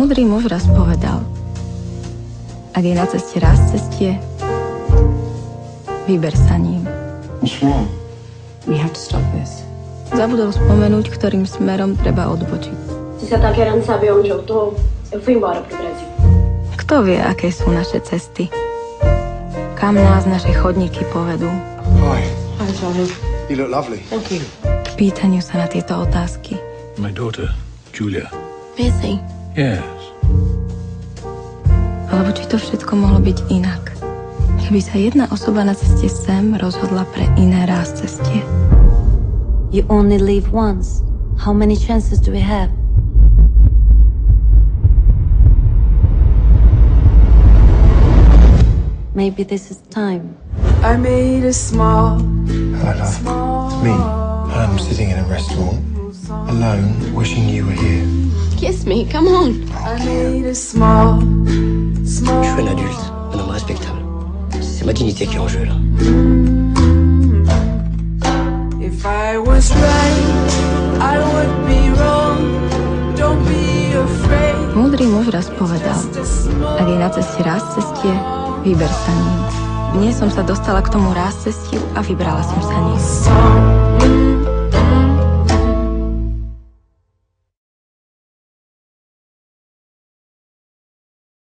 Múdry muž raz povedal, ak je na ceste raz cestie, vyber sa ním. What's wrong? We have to stop this. Zabudol spomenúť, ktorým smerom treba odbočiť. Se você tá querendo saber onde eu tô, eu fui embora pro Brasil. Kto vie, aké sú naše cesty? Kam nás naše chodníky povedú? Hi. Hi, Charlie. You look lovely. Thank you. K pýtaniu sa na tieto otázky. My daughter, Julia. Busy. Yes. Alebo či to všetko mohlo byť inak? Keby sa jedna osoba na ceste sem rozhodla pre iné ráz cestie. You only live once. How many chances do we have? Maybe this is time. I made a small. Hello, love. It's me. I'm sitting in a restaurant, alone, wishing you were here. Kiss me, come on. I made a small. Je suis un adulte, un homme respectable. C'est ma dignité qui est en jeu, là. If I was right, I would be wrong. Don't be afraid. Múdry muž raz povedal, ak je na ceste ráz cestie, vyber sa ním. Dnes som sa dostala k tomu ráz cestiu a vybrala som sa ním.